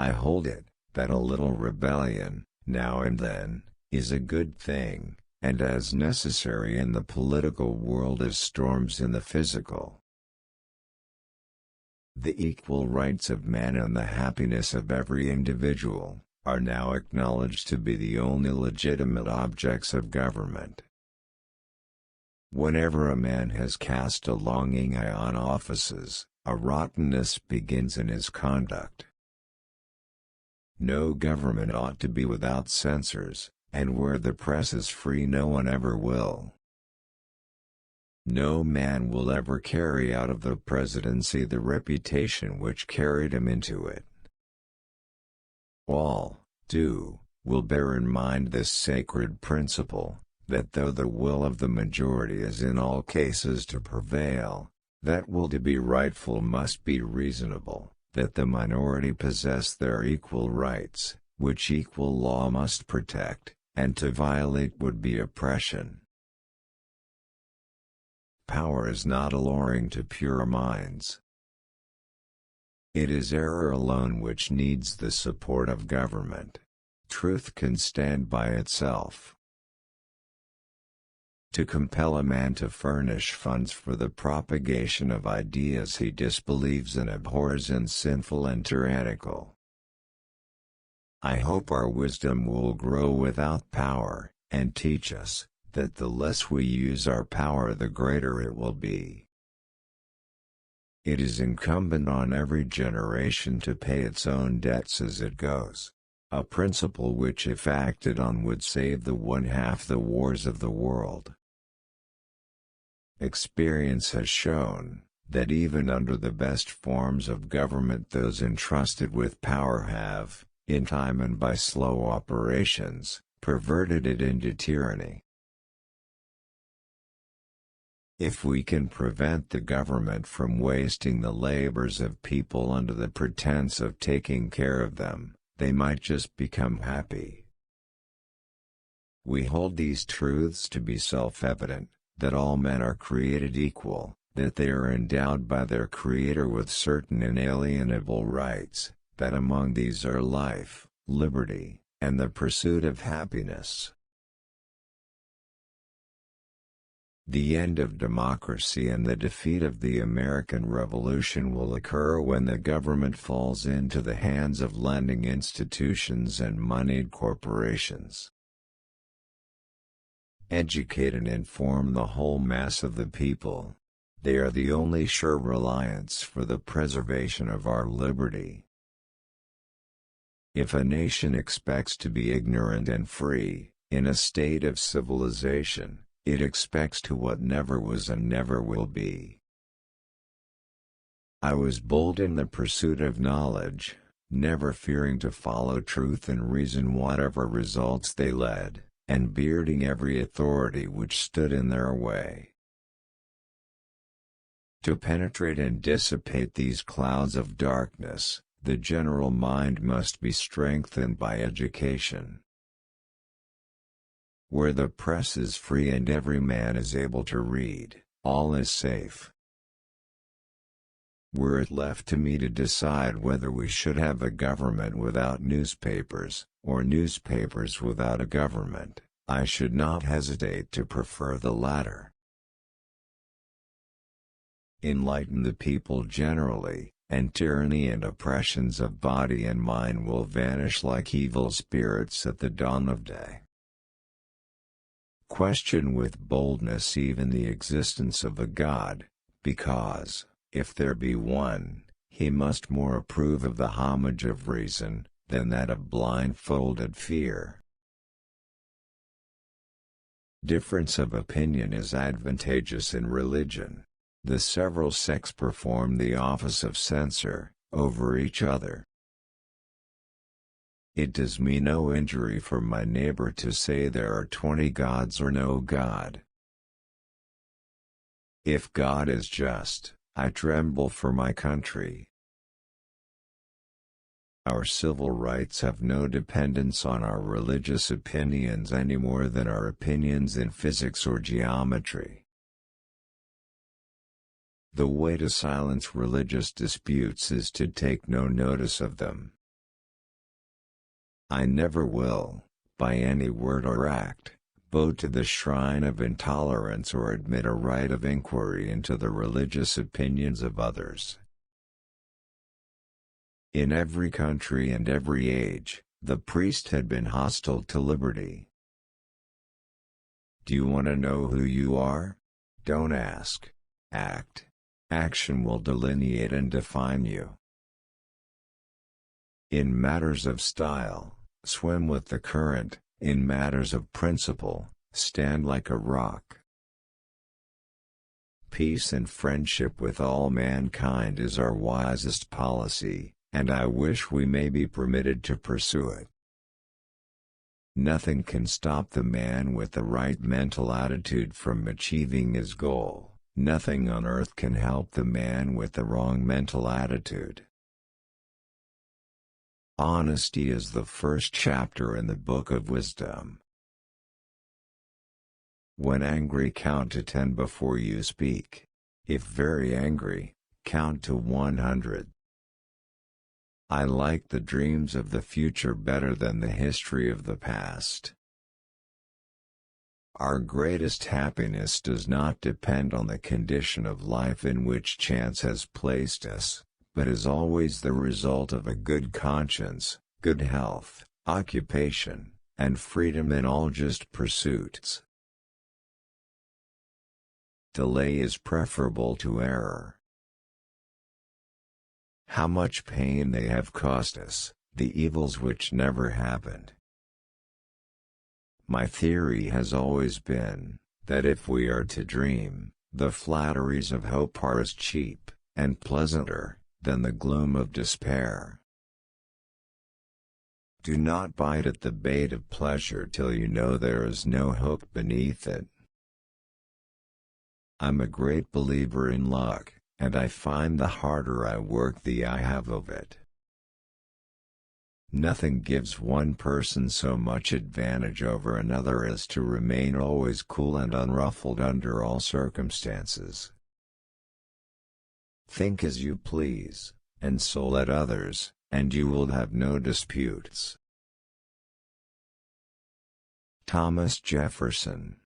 I hold it, that a little rebellion, now and then, is a good thing, and as necessary in the political world as storms in the physical. The equal rights of man and the happiness of every individual are now acknowledged to be the only legitimate objects of government. Whenever a man has cast a longing eye on offices, a rottenness begins in his conduct. No government ought to be without censors, and where the press is free no one ever will. No man will ever carry out of the presidency the reputation which carried him into it. All, too, will bear in mind this sacred principle, that though the will of the majority is in all cases to prevail, that will to be rightful must be reasonable, that the minority possess their equal rights, which equal law must protect, and to violate would be oppression. Power is not alluring to pure minds. It is error alone which needs the support of government. Truth can stand by itself. To compel a man to furnish funds for the propagation of ideas he disbelieves and abhors is sinful and tyrannical. I hope our wisdom will grow without power, and teach us that the less we use our power the greater it will be. It is incumbent on every generation to pay its own debts as it goes, a principle which if acted on would save the one half the wars of the world. Experience has shown that even under the best forms of government those entrusted with power have, in time and by slow operations, perverted it into tyranny. If we can prevent the government from wasting the labors of people under the pretense of taking care of them, they might just become happy. We hold these truths to be self-evident, that all men are created equal, that they are endowed by their Creator with certain inalienable rights, that among these are life, liberty, and the pursuit of happiness. The end of democracy and the defeat of the American Revolution will occur when the government falls into the hands of lending institutions and moneyed corporations. Educate and inform the whole mass of the people. They are the only sure reliance for the preservation of our liberty. If a nation expects to be ignorant and free, in a state of civilization, it expects to what never was and never will be. I was bold in the pursuit of knowledge, never fearing to follow truth and reason whatever results they led, and bearding every authority which stood in their way. To penetrate and dissipate these clouds of darkness, the general mind must be strengthened by education. Where the press is free and every man is able to read, all is safe. Were it left to me to decide whether we should have a government without newspapers, or newspapers without a government, I should not hesitate to prefer the latter. Enlighten the people generally, and tyranny and oppressions of body and mind will vanish like evil spirits at the dawn of day. Question with boldness even the existence of a God, because, if there be one, he must more approve of the homage of reason, than that of blindfolded fear. Difference of opinion is advantageous in religion. The several sects perform the office of censor, over each other. It does me no injury for my neighbor to say there are 20 gods or no God. If God is just, I tremble for my country. Our civil rights have no dependence on our religious opinions any more than our opinions in physics or geometry. The way to silence religious disputes is to take no notice of them. I never will, by any word or act, bow to the shrine of intolerance or admit a right of inquiry into the religious opinions of others. In every country and every age, the priest had been hostile to liberty. Do you want to know who you are? Don't ask. Act. Action will delineate and define you. In matters of style, swim with the current. In matters of principle, stand like a rock. Peace and friendship with all mankind is our wisest policy, and I wish we may be permitted to pursue it. Nothing can stop the man with the right mental attitude from achieving his goal. Nothing on earth can help the man with the wrong mental attitude. Honesty is the first chapter in the Book of Wisdom. When angry, count to 10 before you speak. If very angry, count to 100. I like the dreams of the future better than the history of the past. Our greatest happiness does not depend on the condition of life in which chance has placed us, but is always the result of a good conscience, good health, occupation, and freedom in all just pursuits. Delay is preferable to error. How much pain they have cost us, the evils which never happened. My theory has always been, that if we are to dream, the flatteries of hope are as cheap, and pleasanter, than the gloom of despair. Do not bite at the bait of pleasure till you know there is no hook beneath it. I'm a great believer in luck, and I find the harder I work the I have of it. Nothing gives one person so much advantage over another as to remain always cool and unruffled under all circumstances. Think as you please, and so let others, and you will have no disputes. Thomas Jefferson.